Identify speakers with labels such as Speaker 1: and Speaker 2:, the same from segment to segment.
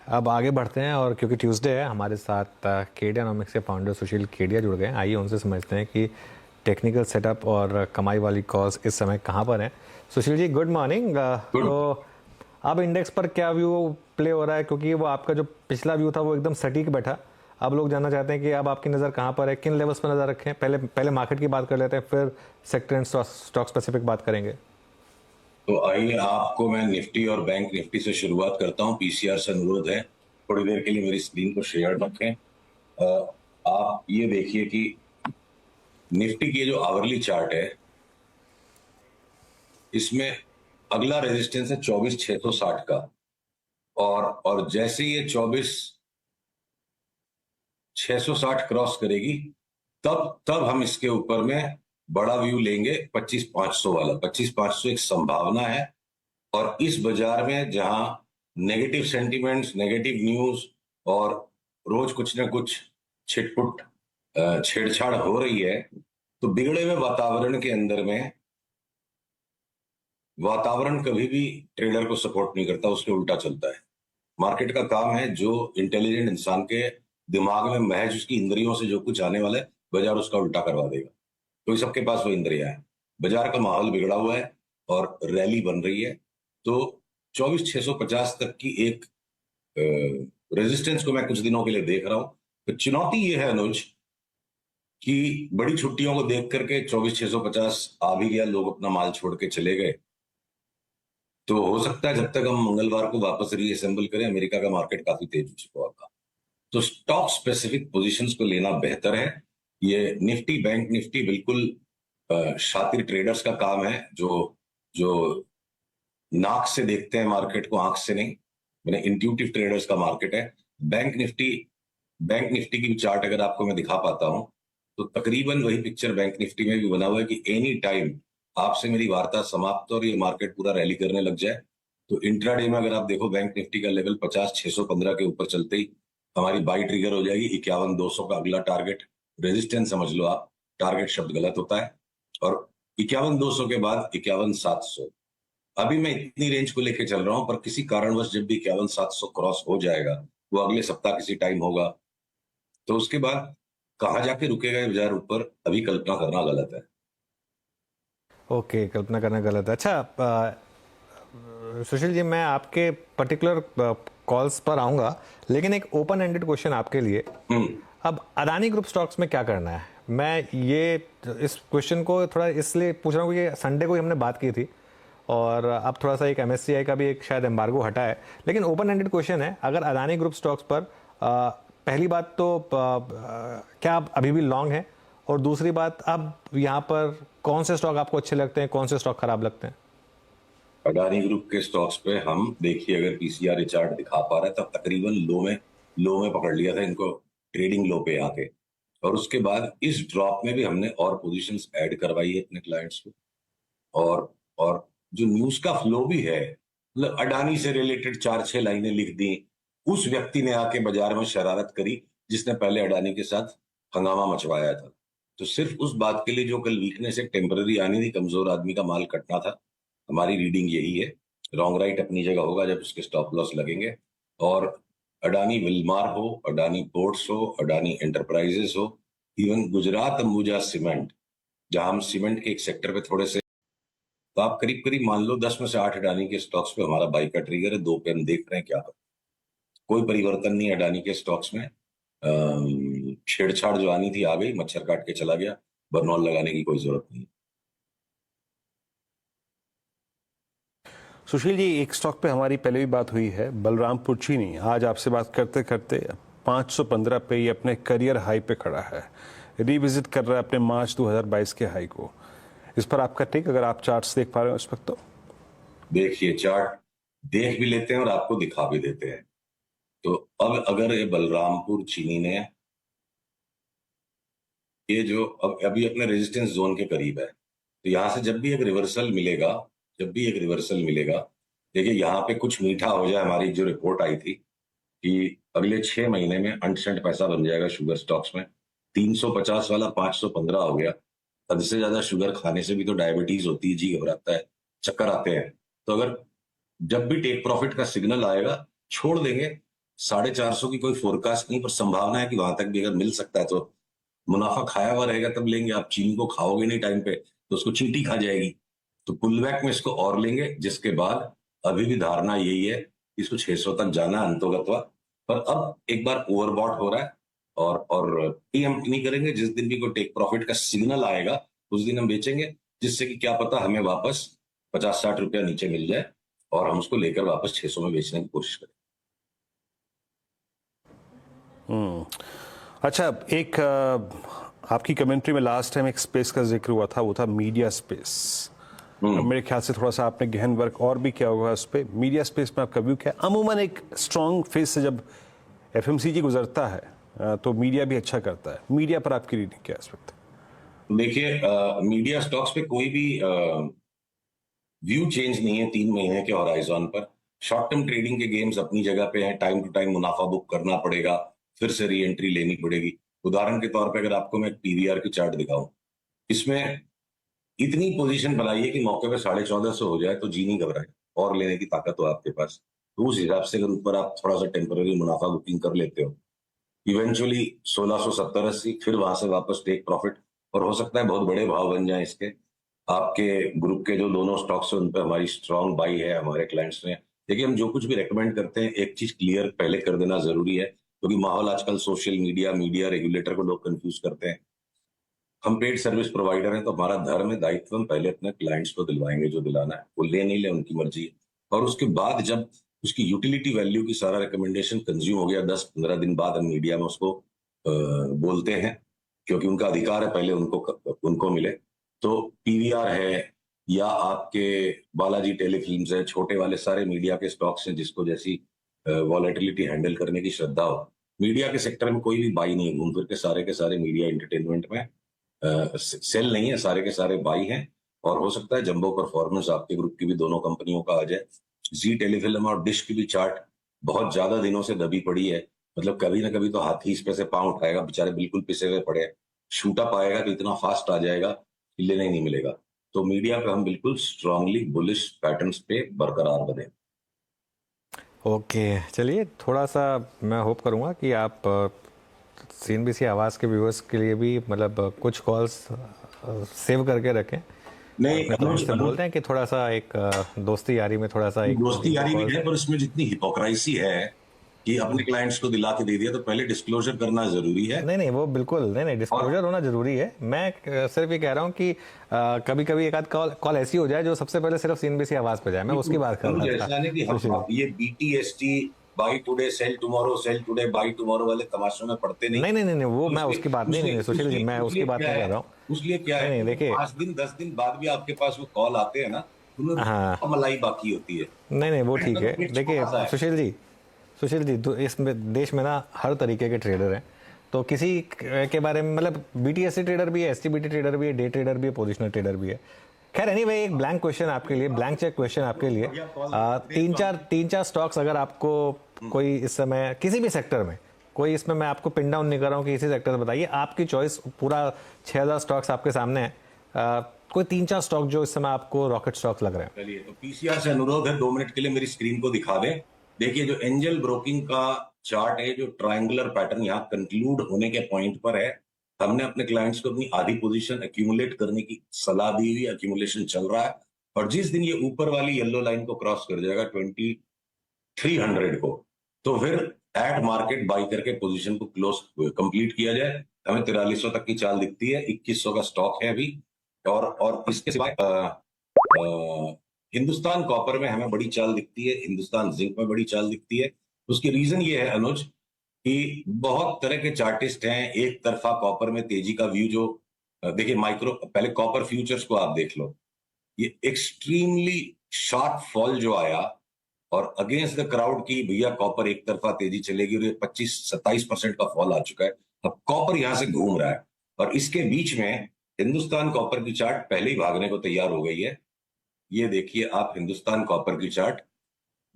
Speaker 1: अब आगे बढ़ते हैं और क्योंकि ट्यूसडे है हमारे साथ केडियानॉमिक्स के फाउंडर सुशील केडिया जुड़ गए हैं। आइए उनसे समझते हैं कि टेक्निकल सेटअप और कमाई वाली कॉज इस समय कहाँ पर हैं। Sushil ji good morning.
Speaker 2: Good.
Speaker 1: तो अब इंडेक्स पर क्या व्यू प्ले हो रहा है, क्योंकि वो आपका जो पिछला व्यू था वो एकदम सटीक बैठा। अब लोग जानना चाहते हैं कि अब आपकी नज़र कहाँ पर है, किन लेवल्स पर नज़र रखें। पहले पहले मार्केट की बात कर लेते हैं, फिर सेक्टर एंड स्टॉक स्पेसिफिक बात करेंगे।
Speaker 2: तो आइए आपको मैं निफ्टी और बैंक निफ्टी से शुरुआत करता हूं। पीसीआर से अनुरोध है थोड़ी देर के लिए मेरी स्क्रीन को शेयर रखें। आप ये देखिए कि निफ्टी की जो आवरली चार्ट है इसमें अगला रेजिस्टेंस है 24,660 का। और जैसे ये 24,660 क्रॉस करेगी तब तब हम इसके ऊपर में बड़ा व्यू लेंगे 25,500 वाला। 25,500 एक संभावना है। और इस बाजार में जहां नेगेटिव सेंटिमेंट्स, नेगेटिव न्यूज और रोज कुछ ना कुछ छिटपुट छेड़छाड़ हो रही है, तो बिगड़े हुए वातावरण के अंदर में वातावरण कभी भी ट्रेडर को सपोर्ट नहीं करता, उसके उल्टा चलता है। मार्केट का काम है जो इंटेलिजेंट इंसान के दिमाग में महज उसकी इंद्रियों से जो कुछ आने वाला है बाजार उसका उल्टा करवा देगा। तो सबके पास वो इंद्रियां हैं। बाजार का माहौल बिगड़ा हुआ है और रैली बन रही है। तो 24,650 तक की एक रेजिस्टेंस को मैं कुछ दिनों के लिए देख रहा हूं। तो चुनौती ये है अनुज कि बड़ी छुट्टियों को देख करके 24,650 आ भी गया, लोग अपना माल छोड़ के चले गए। तो हो सकता है जब तक हम मंगलवार को वापस रीअसेंबल करें, अमेरिका का मार्केट काफी तेज हो चुका होगा। तो स्टॉक स्पेसिफिक पोजीशंस को लेना बेहतर है। ये निफ्टी बैंक निफ्टी बिल्कुल शातिर ट्रेडर्स का काम है, जो जो नाक से देखते हैं मार्केट को, आंख से नहीं। मैंने इंट्यूटिव ट्रेडर्स का मार्केट है। बैंक निफ्टी बैंक निफ्टी की चार्ट अगर आपको मैं दिखा पाता हूं तो तकरीबन वही पिक्चर बैंक निफ्टी में भी बना हुआ है कि एनी टाइम आपसे मेरी वार्ता समाप्त और ये मार्केट पूरा रैली करने लग जाए तो इंट्राडे में अगर आप देखो बैंक निफ्टी का लेवल 50,615 के ऊपर चलते ही हमारी बाई ट्रिगर हो जाएगी। 51,200 का अगला टारगेट, रेजिस्टेंस समझ लो आप, टारगेट शब्द गलत होता है। और 51,200 के बाद 51,700। अभी मैं इतनी रेंज को लेके चल रहा हूं, पर किसी कारणवश जब भी 51,700 क्रॉस हो जाएगा, वो अगले सप्ताह किसी टाइम होगा, तो उसके बाद कहां जाके रुकेगा ये बाजार ऊपर, अभी कल्पना करना गलत है।
Speaker 1: ओके, कल्पना करना गलत है। अच्छा, सुशील जी मैं आपके पर्टिकुलर कॉल्स पर आऊँगा, लेकिन एक ओपन एंडेड क्वेश्चन आपके लिए।
Speaker 2: हम्म।
Speaker 1: अब अदानी ग्रुप स्टॉक्स में क्या करना है? मैं ये इस क्वेश्चन को थोड़ा इसलिए पूछ रहा हूँ कि संडे को ही हमने बात की थी और अब थोड़ा सा एक एमएससीआई का भी एक शायद एम्बार्गो हटा है, लेकिन ओपन एंडेड क्वेश्चन है। अगर अदानी ग्रुप स्टॉक्स पर पहली बात तो क्या आप अभी भी लॉन्ग हैं, और दूसरी बात अब यहाँ पर कौन से स्टॉक आपको अच्छे लगते हैं, कौन से स्टॉक खराब लगते हैं?
Speaker 2: अडानी ग्रुप के स्टॉक्स पे हम देखिए, अगर पीसीआर चार्ट दिखा पा रहा है तब तकरीबन लो में पकड़ लिया था इनको, ट्रेडिंग लो पे आके। और उसके बाद इस ड्रॉप में भी हमने और पोजीशंस ऐड करवाई है अपने क्लाइंट्स को। और जो न्यूज का फ्लो भी है, मतलब अडानी से रिलेटेड 4-6 लाइनें लिख दी, उस व्यक्ति ने आके बाजार में शरारत करी जिसने पहले अडानी के साथ हंगामा मचवाया था। तो सिर्फ उस बात के लिए जो कल वीकनेस एक टेम्पररी आनी थी, कमजोर आदमी का माल कटना था। हमारी रीडिंग यही है। रॉन्ग राइट अपनी जगह होगा जब उसके स्टॉप लॉस लगेंगे। और अडानी विलमार हो, अडानी पोर्ट्स हो, अडानी एंटरप्राइजेस हो, इवन गुजरात अंबुजा सीमेंट, जहां हम सीमेंट के एक सेक्टर पे थोड़े से, तो आप करीब करीब मान लो 10 में से 8 अडानी के स्टॉक्स पे हमारा बाई का ट्रिगर है, 2 पे हम देख रहे हैं क्या होता है। कोई परिवर्तन नहीं है अडानी के स्टॉक्स में। छेड़छाड़ जो आनी थी आ गई, मच्छर काट के चला गया, बरनौल लगाने की कोई जरूरत नहीं।
Speaker 3: सुशील जी, एक स्टॉक पे हमारी पहले भी बात हुई है, बलरामपुर चीनी। आज आपसे बात करते करते 515 पे ये अपने करियर हाई पे खड़ा है, रिविजिट कर रहा है अपने मार्च 2022 के हाई को। इस पर आपका टेक, अगर आप चार्ट्स देख पा रहे हो इस वक्त तो?
Speaker 2: देखिए, चार्ट देख भी लेते हैं और आपको दिखा भी देते हैं। तो अब अगर ये बलरामपुर चीनी ने, ये जो अभी अपने रेजिस्टेंस जोन के करीब है, तो यहां से जब भी एक रिवर्सल मिलेगा, देखिए यहाँ पे कुछ मीठा हो जाए। हमारी जो रिपोर्ट आई थी कि अगले 6 महीने में अंट पैसा बन जाएगा शुगर स्टॉक्स में, 350 वाला 515 हो गया। हद से ज्यादा शुगर खाने से भी तो डायबिटीज होती है, जी घबराता है, चक्कर आते हैं। तो अगर जब भी टेक प्रॉफिट का सिग्नल आएगा छोड़ देंगे, 450 की कोई फोरकास्ट नहीं, पर संभावना है कि वहां तक भी अगर मिल सकता है तो मुनाफा खाया हुआ रहेगा तब लेंगे। आप चीनी को खाओगे नहीं टाइम पे तो उसको चींटी खा जाएगी। तो पुल बैक में इसको और लेंगे, जिसके बाद अभी भी धारणा यही है कि इसको 600 तक जाना है अंतोगत्वा। पर अब एक बार ओवरबॉट हो रहा है और प्रीएम्प्ट नहीं करेंगे। जिस दिन भी कोई टेक प्रॉफिट का सिग्नल आएगा उस दिन हम बेचेंगे, जिससे कि क्या पता हमें वापस 50-60 रुपया नीचे मिल जाए और हम उसको लेकर वापस 600 में बेचने की कोशिश करें।
Speaker 3: अच्छा, एक आपकी कमेंट्री में लास्ट टाइम एक स्पेस का जिक्र हुआ था, वो था मीडिया स्पेस। मेरे ख्याल से थोड़ा सा आपने गहन वर्क और भी किया होगा उस पर। मीडिया स्पेस में आपका व्यू क्या है? अमूमन एक स्ट्रॉन्ग फेस से जब एफएमसीजी गुजरता है तो मीडिया भी अच्छा करता है। मीडिया पर आपकी रीडिंग क्या है इस वक्त?
Speaker 2: देखिए, मीडिया स्टॉक्स पे कोई भी व्यू चेंज नहीं है 3 महीने के हॉराइजन पर। शॉर्ट टर्म ट्रेडिंग के गेम्स अपनी जगह पे हैं। टाइम टू टाइम मुनाफा बुक करना पड़ेगा, फिर से री एंट्री लेनी पड़ेगी। उदाहरण के तौर पे अगर आपको मैं पीवीआर की चार्ट दिखाऊं, इसमें इतनी पोजीशन बनाई है कि मौके पे 1450 हो जाए तो जी नहीं घबराए, और लेने की ताकत हो आपके पास। तो उस हिसाब से अगर ऊपर आप थोड़ा सा टेम्पररी मुनाफा बुकिंग कर लेते हो, इवेंचुअली 1670-80, फिर वहां से वापस टेक प्रॉफिट, और हो सकता है बहुत बड़े भाव बन जाए इसके। आपके ग्रुप के जो दोनों स्टॉक्स हैं उन पर हमारी स्ट्रांग बाई है हमारे क्लाइंट्स ने। देखिए, हम जो कुछ भी रेकमेंड करते हैं एक चीज क्लियर पहले कर देना जरूरी है, क्योंकि माहौल आजकल सोशल मीडिया रेगुलेटर को लोग कंफ्यूज करते हैं। हम पेड सर्विस प्रोवाइडर हैं, तो हमारा धर्म है, दायित्व हम पहले अपने क्लाइंट्स को दिलवाएंगे जो दिलाना है। वो ले नहीं ले उनकी मर्जी है। और उसके बाद जब उसकी यूटिलिटी वैल्यू की सारा रिकमेंडेशन कंज्यूम हो गया, 10-15 दिन बाद हम मीडिया में उसको बोलते हैं, क्योंकि उनका अधिकार है पहले उनको मिले। तो पीवीआर है या आपके बालाजी टेलीफिल्म्स है, छोटे वाले सारे मीडिया के स्टॉक्स हैं जिसको जैसी वॉलेटिलिटी हैंडल करने की श्रद्धा हो। मीडिया के सेक्टर में कोई भी बाई नहीं, घूम फिर के सारे मीडिया एंटरटेनमेंट में सेल नहीं है, सारे के सारे बाई हैं। और हो सकता है जंबो परफॉर्मेंस आपके ग्रुप की भी दोनों कंपनियों का आ जाए। जी टेलीफिल्म और डिश की भी चार्ट बहुत ज्यादा दिनों से दबी पड़ी है। मतलब कभी ना कभी तो हाथी इस पे से पांव उठाएगा, बेचारे बिल्कुल पिसे हुए पड़े हैं। शूटा पाएगा तो इतना फास्ट आ जाएगा कि लेने ही नहीं मिलेगा। तो मीडिया पे हम बिल्कुल स्ट्रांगली बुलिश पैटर्न्स पे बरकरार बने।
Speaker 1: ओके, चलिए थोड़ा सा मैं होप करूँगा कि आप सीएनबीसी आवाज़ के व्यूअर्स के लिए भी मतलब कुछ कॉल्स सेव करके रखें।
Speaker 2: नहीं,
Speaker 1: अपने क्लाइंट से बोलते हैं कि थोड़ा सा एक दोस्ती यारी में थोड़ा सा एक
Speaker 2: दोस्ती यारी भी है, पर इसमें जितनी हिपोक्रेसी है कि अपने क्लाइंट्स को दिला के दे दिया, तो पहले डिस्क्लोजर करना जरूरी है।
Speaker 1: नहीं वो बिल्कुल नहीं डिस्क्लोजर होना जरूरी है। मैं सिर्फ ये कह रहा हूँ कि कभी कभी एक आध कॉल ऐसी हो जाए जो सबसे पहले सिर्फ सीएनबीसी आवाज पे जाए। मैं उसकी बात कर रहा था।
Speaker 2: ऐसा नहीं कि हम ये BTST by today cell tomorrow by tomorrow वाले तमाशों में पड़ते नहीं।
Speaker 1: नहीं वो मैं उसकी बात नहीं सुशील जी, मैं उसकी बात नहीं कर रहा हूँ।
Speaker 2: उसलिए क्या है,
Speaker 1: नहीं देखिए
Speaker 2: 5 दिन 10 दिन बाद भी आपके पास वो कॉल आते हैं ना,
Speaker 1: हाँ
Speaker 2: मलाई बाकी होती है।
Speaker 1: नहीं वो ठीक है। देखिए सुशील जी तो इस देश में ना हर तरीके के ट्रेडर हैं। तो किसी के बारे में मतलब बीटीएससी ट्रेडर भी है, एसटीबीटी ट्रेडर भी है, डे ट्रेडर भी है, पोजिशनल ट्रेडर भी है। खैर एनीवे, एक ब्लैंक क्वेश्चन आपके लिए, ब्लैंक चेक क्वेश्चन आपके लिए। तीन चार स्टॉक्स अगर आपको कोई इस समय किसी भी सेक्टर में कोई, इसमें मैं आपको पिन डाउन नहीं कर रहा हूँ कि इसी सेक्टर में बताइए, आपकी चॉइस, पूरा 6000 स्टॉक्स आपके सामने है। कोई 3-4 स्टॉक जो इस समय आपको रॉकेट स्टॉक्स लग रहे हैं।
Speaker 2: चलिए, तो पीसीआर से अनुरोध है 2 मिनट के लिए मेरी स्क्रीन को दिखा दें। देखिए, जो एंजल ब्रोकिंग का चार्ट है, जो ट्रायंगुलर पैटर्न यहाँ कंक्लूड होने के पॉइंट पर है, हमने अपने क्लाइंट्स को अपनी आधी पोजीशन एक्यूमुलेट करने की सलाह दी हुई, एक्यूमुलेशन चल रहा है। और जिस दिन ये ऊपर वाली येलो लाइन को क्रॉस कर जाएगा 2300 को, तो फिर एट मार्केट बाई करके पोजीशन को क्लोज कंप्लीट किया जाए। हमें 4300 तक की चाल दिखती है, 2100 का स्टॉक है अभी। और इसके सिवाय हिंदुस्तान कॉपर में हमें बड़ी चाल दिखती है, हिंदुस्तान जिंक में बड़ी चाल दिखती है। उसकी रीजन ये है अनुज कि बहुत तरह के चार्टिस्ट हैं। एक तरफा कॉपर में तेजी का व्यू जो देखिए, माइक्रो पहले कॉपर फ्यूचर्स को आप देख लो, ये एक्सट्रीमली शार्प फॉल जो आया और अगेंस्ट द क्राउड की भैया कॉपर एक तरफा तेजी चलेगी, और ये 25-27% का फॉल आ चुका है। अब कॉपर यहां से घूम रहा है, और इसके बीच में हिंदुस्तान कॉपर की चार्ट पहले ही भागने को तैयार हो गई है। ये देखिए आप हिंदुस्तान कॉपर की चार्ट,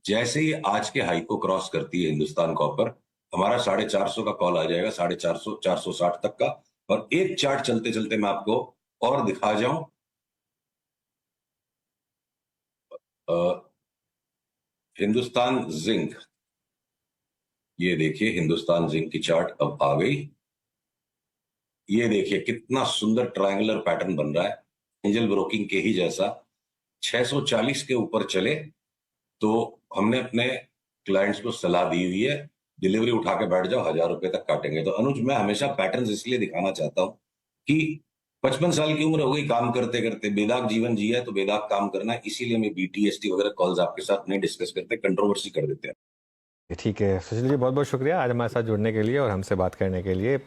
Speaker 2: जैसे ही आज के हाई को क्रॉस करती है हिंदुस्तान कॉपर, हमारा 450 का कॉल आ जाएगा, 450 460 तक का। और एक चार्ट चलते चलते मैं आपको और दिखा जाऊं, हिंदुस्तान जिंक, ये देखिए हिंदुस्तान जिंक की चार्ट अब आ गई। ये देखिए कितना सुंदर ट्रायंगुलर पैटर्न बन रहा है, एंजल ब्रोकिंग के ही जैसा। 640 के ऊपर चले तो हमने अपने क्लाइंट्स को सलाह दी हुई है, डिलीवरी उठा के बैठ जाओ, 1000 रुपए तक काटेंगे। तो अनुज, मैं हमेशा पैटर्न्स इसलिए दिखाना चाहता हूं कि 55 साल की उम्र हो गई काम करते करते, बेदाग जीवन जिया है तो बेदाग काम करना है। इसीलिए मैं BTST वगैरह कॉल्स आपके साथ नहीं डिस्कस करते, कंट्रोवर्सी कर देते हैं।
Speaker 1: ठीक है सुशील जी, बहुत बहुत शुक्रिया आज हमारे साथ जुड़ने के लिए और हमसे बात करने के लिए।